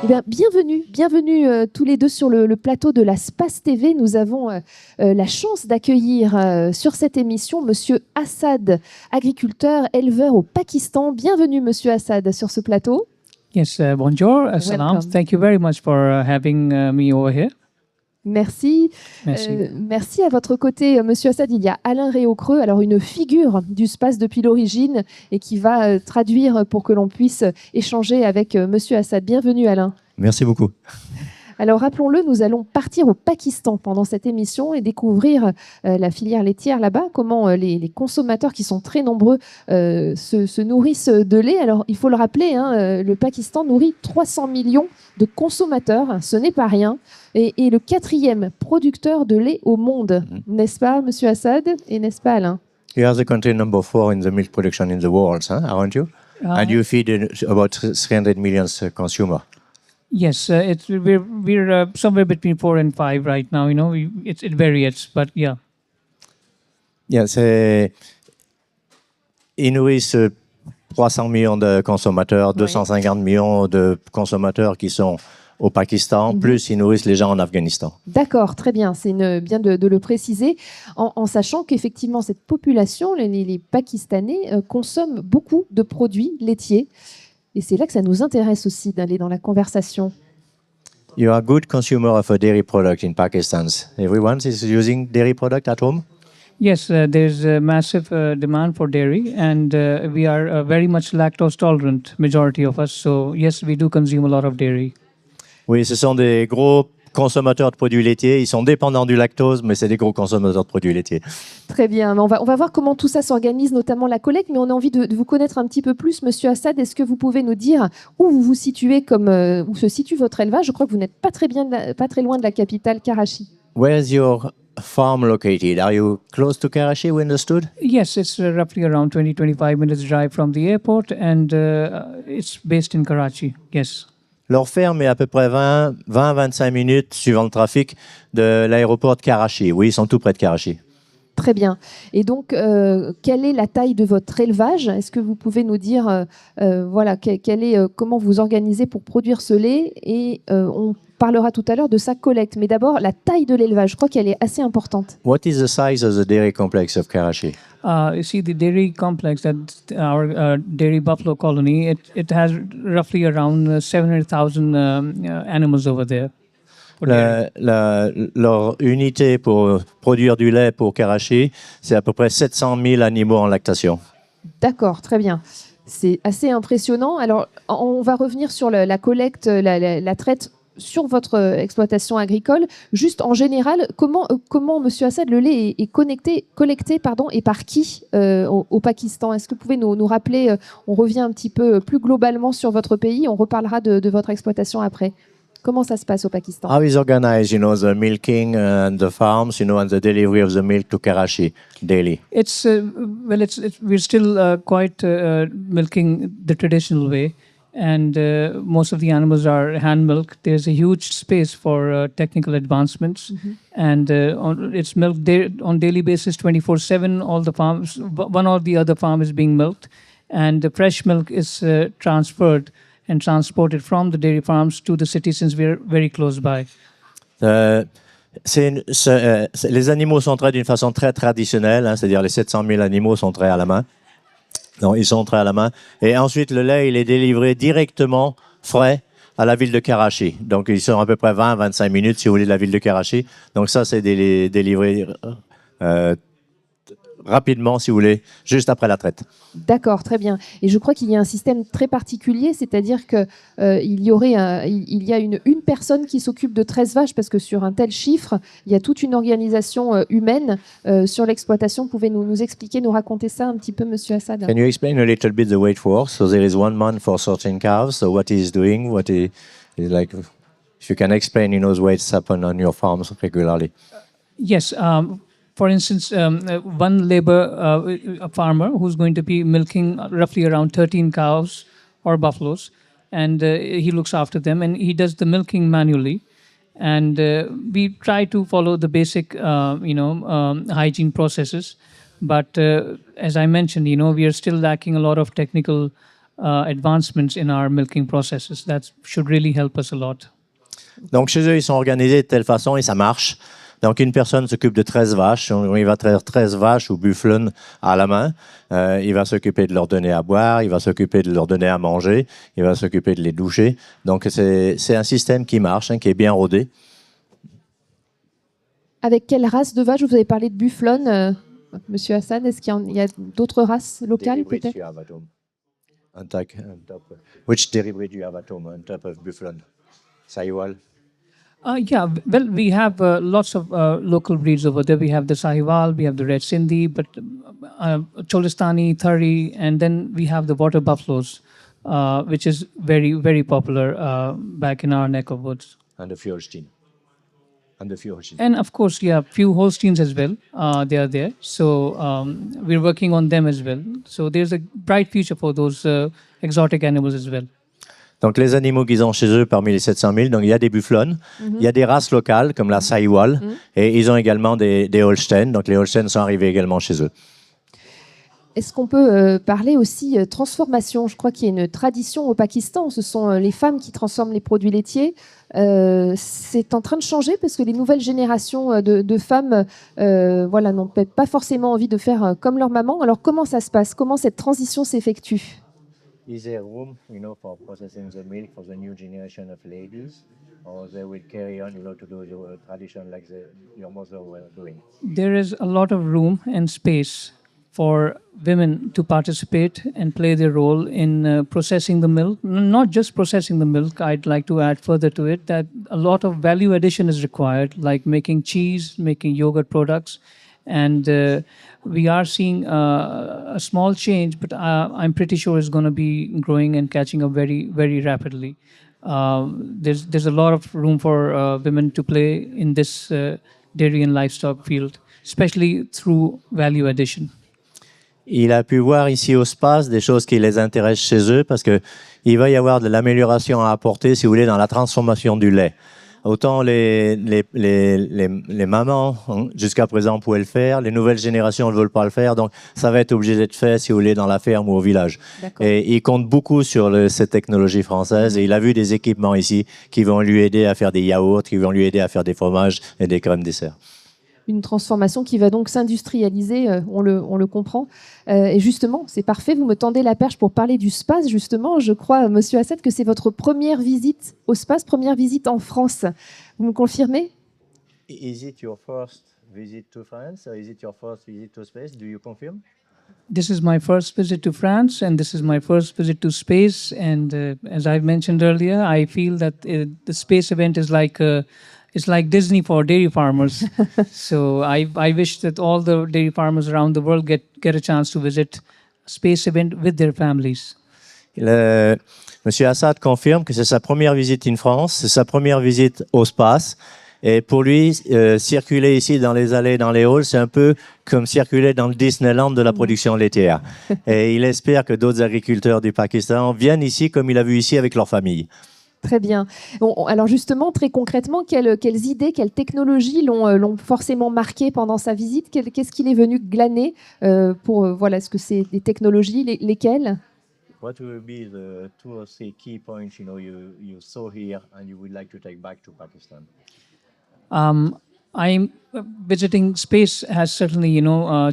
Eh bien, bienvenue tous les deux sur le plateau de la Space TV. Nous avons la chance d'accueillir sur cette émission Monsieur Assad, agriculteur, éleveur au Pakistan. Bienvenue Monsieur Assad sur ce plateau. Yes, bonjour, assalam. Welcome. Thank you very much for having me over here. Merci. Merci. Merci à votre côté, Monsieur Assad. Il y a Alain Réaucreux, alors une figure du space depuis l'origine et qui va traduire pour que l'on puisse échanger avec Monsieur Assad. Bienvenue Alain. Merci beaucoup. Alors rappelons-le, nous allons partir au Pakistan pendant cette émission et découvrir la filière laitière là-bas, comment les consommateurs qui sont très nombreux se nourrissent de lait. Alors il faut le rappeler, le Pakistan nourrit 300 millions de consommateurs, ce n'est pas rien, et le 4e producteur de lait au monde, n'est-ce pas Monsieur Assad et n'est-ce pas Alain? You are the country number 4 in the milk production in the world, aren't you? And you feed about 300 million consumers. Yes, we're somewhere between 4 and 5 right now. You know, it varies, but yeah. Yeah, ils nourrissent 300 millions de consommateurs, 250 millions de consommateurs qui sont au Pakistan, plus ils nourrissent les gens en Afghanistan. D'accord, très bien. C'est bien de le préciser, en sachant qu'effectivement, cette population, les Pakistanais, consomment beaucoup de produits laitiers. Et c'est là que ça nous intéresse aussi d'aller dans la conversation. You are a good consumer of a dairy product in Pakistan. Everyone is using dairy product at home? Yes, there's a massive demand for dairy, and we are very much lactose tolerant, majority of us. So yes, we do consume a lot of dairy. Oui, ce sont des gros consommateurs de produits laitiers. Ils sont dépendants du lactose, mais c'est des gros consommateurs de produits laitiers. Très bien. On va voir comment tout ça s'organise, notamment la collecte, mais on a envie de vous connaître un petit peu plus. Monsieur Assad, est-ce que vous pouvez nous dire où vous vous situez, où se situe votre élevage? Je crois que vous n'êtes pas très loin de la capitale, Karachi. Where's your farm located? Are you close to Karachi, we understood? Yes, it's roughly around 20-25 minutes drive from the airport, and it's based in Karachi. Yes. Leur ferme est à peu près 20-25 minutes, suivant le trafic, de l'aéroport de Karachi. Oui, ils sont tout près de Karachi. Très bien. Et donc, quelle est la taille de votre élevage? Est-ce que vous pouvez nous dire comment vous organisez pour produire ce lait? Et on parlera tout à l'heure de sa collecte. Mais d'abord, la taille de l'élevage, je crois qu'elle est assez importante. What is the size of the dairy complex of Karachi? You see, the dairy complex, that our dairy buffalo colony, it has roughly around 700,000 animals over there. Leur unité pour produire du lait pour Karachi, c'est à peu près 700 000 animaux en lactation. D'accord, très bien. C'est assez impressionnant. Alors, on va revenir sur la collecte, la traite sur votre exploitation agricole. Juste en général, comment Monsieur Assad, le lait est collecté, et par qui au Pakistan? Est-ce que vous pouvez nous rappeler, on revient un petit peu plus globalement sur votre pays, on reparlera de votre exploitation après. Comment ça se passe au Pakistan? How is organized, the milking and the farms, and the delivery of the milk to Karachi daily? We're still quite milking the traditional way. And most of the animals are hand milked. There's a huge space for technical advancements, and it's milked on daily basis, 24/7. All the farms, one or the other farm is being milked, and the fresh milk is transferred and transported from the dairy farms to the city, since we're very close by. Les animaux sont traits d'une façon très traditionnelle, c'est-à-dire les 700 000 animaux sont traits à la main. Non, ils sont traits à la main. Et ensuite, le lait, il est délivré directement, frais, à la ville de Karachi. Donc, ils sont à peu près 20-25 minutes, si vous voulez, de la ville de Karachi. Donc, ça, c'est délivré rapidement, si vous voulez, juste après la traite. D'accord, très bien. Et je crois qu'il y a un système très particulier, c'est-à-dire qu'il y a une personne qui s'occupe de 13 vaches, parce que sur un tel chiffre, il y a toute une organisation humaine sur l'exploitation. Pouvez nous expliquer, nous raconter ça un petit peu, Monsieur Assad? Can you explain a little bit the workforce? So there is one man for sorting calves. So what he is doing, what he is like, if you can explain, those weights happen on your farms regularly. Yes. For instance, one a farmer who's going to be milking roughly around 13 cows or buffaloes, and he looks after them, and he does the milking manually. And we try to follow the basic, hygiene processes. But as I mentioned, we are still lacking a lot of technical advancements in our milking processes. That should really help us a lot. Donc chez eux, ils sont organisés de telle façon et ça marche. Donc une personne s'occupe de 13 vaches. Il va traire 13 vaches ou bufflons à la main. Il va s'occuper de leur donner à boire, il va s'occuper de leur donner à manger, il va s'occuper de les doucher. Donc c'est un système qui marche, qui est bien rodé. Avec quelle race de vache? Vous avez parlé de bufflon, Monsieur Hassan. Est-ce qu'il y a d'autres races locales peut-être? Which dairy breed do you have at home on top of bufflon? Sahiwal? Yeah, well, we have lots of local breeds over there. We have the Sahiwal, we have the Red Sindhi, but Cholistani, Thari, and then we have the water buffaloes, which is very, very popular back in our neck of woods. And the Fjordstein. And of course, yeah, few Holsteins as well. They are there. So we're working on them as well. So there's a bright future for those exotic animals as well. Donc les animaux qu'ils ont chez eux parmi les 700 000, donc il y a des bufflons, il y a des races locales comme la Sahiwal, et ils ont également des Holstein. Donc les Holstein sont arrivés également chez eux. Est-ce qu'on peut parler aussi transformation? Je crois qu'il y a une tradition au Pakistan. Ce sont les femmes qui transforment les produits laitiers. C'est en train de changer parce que les nouvelles générations de femmes n'ont peut-être pas forcément envie de faire comme leur maman. Alors comment ça se passe? Comment cette transition s'effectue? Is there room, for processing the milk for the new generation of ladies, or they will carry on, to do the tradition like your mother were doing? There is a lot of room and space for women to participate and play their role in processing the milk. Not just processing the milk, I'd like to add further to it that a lot of value addition is required, like making cheese, making yogurt products. And we are seeing a small change, but I'm pretty sure it's going to be growing and catching up very, very rapidly. There's a lot of room for women to play in this dairy and livestock field, especially through value addition. Il a pu voir ici au SPAS des choses qui les intéressent chez eux parce que il va y avoir de l'amélioration à apporter, si vous voulez, dans la transformation du lait. Autant les mamans, jusqu'à présent, pouvaient le faire. Les nouvelles générations ne veulent pas le faire. Donc, ça va être obligé d'être fait, si vous voulez, dans la ferme ou au village. Et il compte beaucoup sur cette technologie française. Et il a vu des équipements ici qui vont lui aider à faire des yaourts, qui vont lui aider à faire des fromages et des crèmes dessert. Une transformation qui va donc s'industrialiser, on le comprend. Et justement, c'est parfait, vous me tendez la perche pour parler du SPAS, justement. Je crois, Monsieur Assad, que c'est votre première visite au SPAS, première visite en France. Vous me confirmez? Is it your first visit to France or is it your first visit to space? Do you confirm? This is my first visit to France, and this is my first visit to space. And as I've mentioned earlier, I feel that the space event is like it's like Disney for dairy farmers. So I wish that all the dairy farmers around the world get a chance to visit a space event with their families. Monsieur Assad confirme que c'est sa première visite en France, c'est sa première visite au SPAS. Et pour lui, circuler ici dans les allées, dans les halls, c'est un peu comme circuler dans le Disneyland de la production laitière. Et il espère que d'autres agriculteurs du Pakistan viennent ici comme il a vu ici avec leur famille. Très bien. Bon, alors justement, très concrètement, quelles idées, quelles technologies l'ont forcément marqué pendant sa visite? Qu'est-ce qu'il est venu glaner est-ce que c'est des technologies, lesquelles? What will be the 2 or 3 key points you saw here and you would like to take back to Pakistan? I'm visiting space has certainly,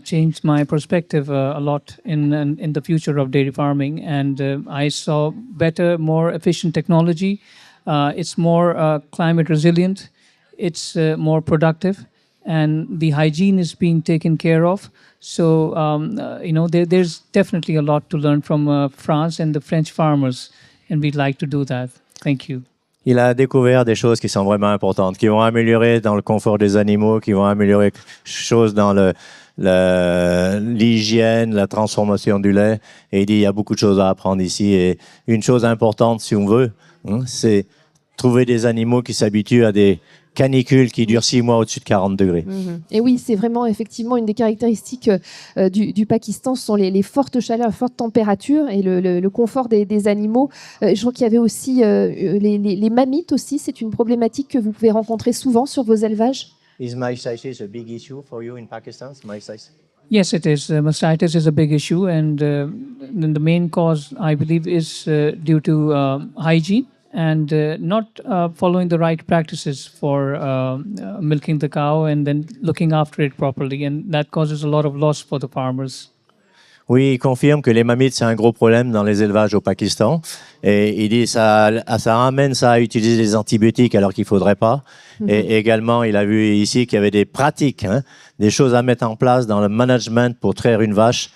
changed my perspective a lot in the future of dairy farming, and I saw better, more efficient technology. It's more climate resilient. It's more productive, and the hygiene is being taken care of. So, there's definitely a lot to learn from France and the French farmers, and we'd like to do that. Thank you. Il a découvert des choses qui sont vraiment importantes, qui vont améliorer dans le confort des animaux, qui vont améliorer choses dans l'hygiène, la transformation du lait. Et il dit, il y a beaucoup de choses à apprendre ici. Et une chose importante, si on veut, c'est trouver des animaux qui s'habituent à des canicules qui durent 6 mois au-dessus de 40 degrés. Et oui, c'est vraiment effectivement une des caractéristiques du Pakistan, ce sont les fortes chaleurs, les fortes températures et le confort des animaux. Je crois qu'il y avait aussi les mammites aussi, c'est une problématique que vous pouvez rencontrer souvent sur vos élevages. Is mastitis a big issue for you in Pakistan? Mastitis? Yes, it is. Mastitis is a big issue, and then the main cause, I believe, is due to hygiene and not following the right practices for milking the cow and then looking after it properly. And that causes a lot of loss for the farmers. Oui, il confirme que les mammites, c'est un gros problème dans les élevages au Pakistan. Et il dit ça ramène ça à utiliser des antibiotiques alors qu'il ne faudrait pas. Et également, il a vu ici qu'il y avait des pratiques, des choses à mettre en place dans le management pour traire une vache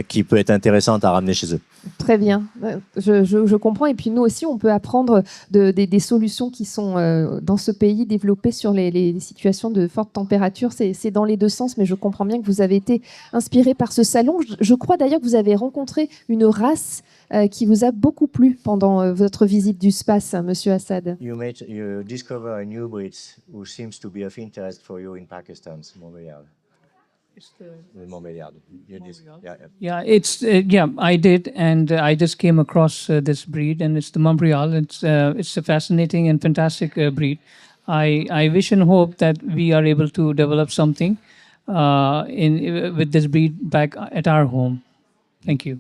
qui peut être intéressante à ramener chez eux. Très bien, je comprends. Et puis nous aussi, on peut apprendre des solutions qui sont dans ce pays développées sur les situations de forte température. C'est dans les deux sens, mais je comprends bien que vous avez été inspiré par ce salon. Je crois d'ailleurs que vous avez rencontré une race qui vous a beaucoup plu pendant votre visite du space, Monsieur Assad. You discover a new breed who seems to be of interest for you in Pakistan, Montbéliard. Montbéliard. I did, and I just came across this breed, and it's the Montreal. It's a fascinating and fantastic breed. I wish and hope that we are able to develop something with this breed back at our home. Thank you.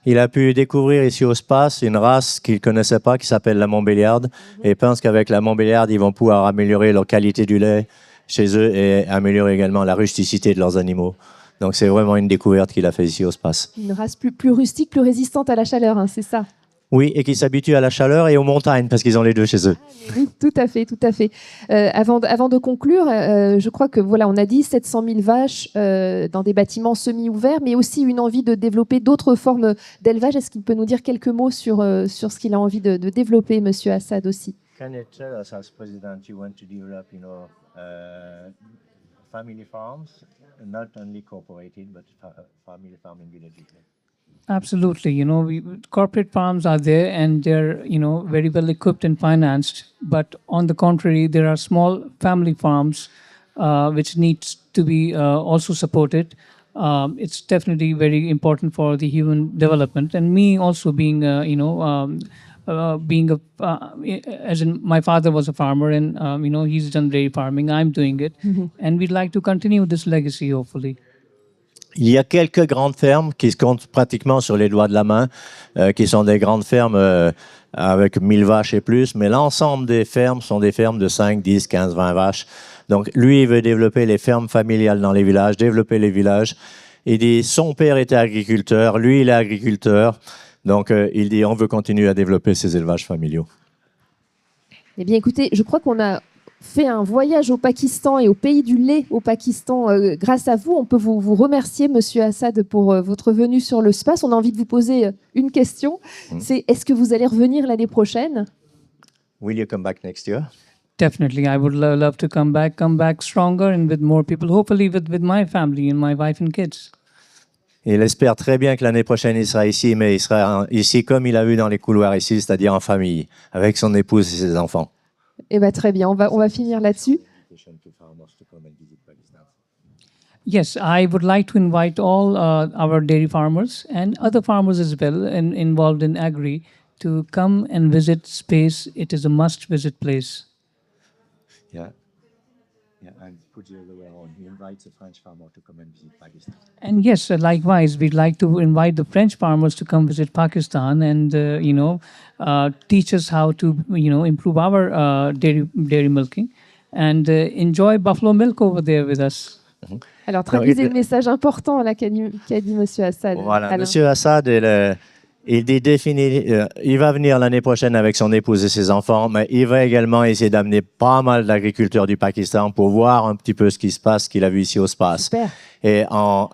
Il a pu découvrir ici au Space une race qu'il ne connaissait pas qui s'appelle la Montbéliarde et pense qu'avec la Montbéliarde, ils vont pouvoir améliorer la qualité du lait chez eux et améliorer également la rusticité de leurs animaux. Donc c'est vraiment une découverte qu'il a fait ici au Space. Une race plus rustique, plus résistante à la chaleur, c'est ça? Oui, et qui s'habitue à la chaleur et aux montagnes parce qu'ils ont les deux chez eux. Oui, tout à fait, tout à fait. Avant de conclure, je crois que voilà, on a dit 700 000 vaches dans des bâtiments semi-ouverts, mais aussi une envie de développer d'autres formes d'élevage. Est-ce qu'il peut nous dire quelques mots sur ce qu'il a envie de développer, Monsieur Assad aussi? Can you tell us, as president, you want to develop, family farms, not only cooperated, but family farming villages? Absolutely. Corporate farms are there and they're, very well equipped and financed. But on the contrary, there are small family farms which needs to be also supported. It's definitely very important for the human development. And me also being, as in my father was a farmer and, he's done dairy farming. I'm doing it. Mm-hmm. And we'd like to continue this legacy, hopefully. Il y a quelques grandes fermes qui se comptent pratiquement sur les doigts de la main, qui sont des grandes fermes avec 1000 vaches et plus, mais l'ensemble des fermes sont des fermes de 5, 10, 15, 20 vaches. Donc lui, il veut développer les fermes familiales dans les villages, développer les villages. Il dit, son père était agriculteur, lui, il est agriculteur. Donc il dit, on veut continuer à développer ces élevages familiaux. Eh bien, écoutez, je crois qu'on a fait un voyage au Pakistan et au pays du lait au Pakistan grâce à vous. On peut vous remercier, Monsieur Assad, pour votre venue sur le space. On a envie de vous poser une question. C'est, est-ce que vous allez revenir l'année prochaine? Will you come back next year? Definitely. I would love to come back stronger and with more people, hopefully with my family and my wife and kids. Il espère très bien que l'année prochaine, il sera ici, mais il sera ici comme il a vu dans les couloirs ici, c'est-à-dire en famille, avec son épouse et ses enfants. Eh bien, très bien, on va finir là-dessus. Yes, I would like to invite all our dairy farmers and other farmers as well involved in agri to come and visit Space. It is a must-visit place. Yeah, and put the other way on. He invites a French farmer to come and visit Pakistan. And yes, likewise, we'd like to invite the French farmers to come visit Pakistan and, teach us how to, improve our dairy milking and enjoy buffalo milk over there with us. Alors, traduisez le message important là, qu'a dit Monsieur Assad. Voilà, Monsieur Assad, il dit il va venir l'année prochaine avec son épouse et ses enfants, mais il va également essayer d'amener pas mal d'agriculteurs du Pakistan pour voir un petit peu ce qui se passe, qu'il a vu ici au Space. Super. Et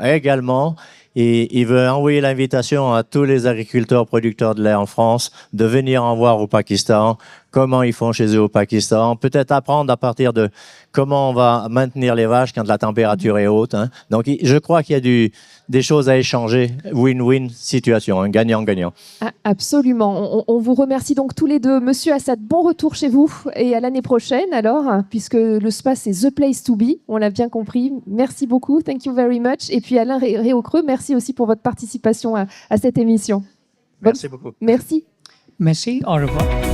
également, il veut envoyer l'invitation à tous les agriculteurs producteurs de lait en France de venir en voir au Pakistan, comment ils font chez eux au Pakistan, peut-être apprendre à partir de comment on va maintenir les vaches quand la température est haute. Donc, je crois qu'il y a des choses à échanger, win-win situation, un gagnant-gagnant. Ah, absolument. On vous remercie donc tous les deux. Monsieur Assad, bon retour chez vous et à l'année prochaine alors, puisque le space est the place to be, on l'a bien compris. Merci beaucoup, thank you very much. Et puis Alain Réaucreux, merci aussi pour votre participation à cette émission. Merci beaucoup. Merci. Merci, au revoir.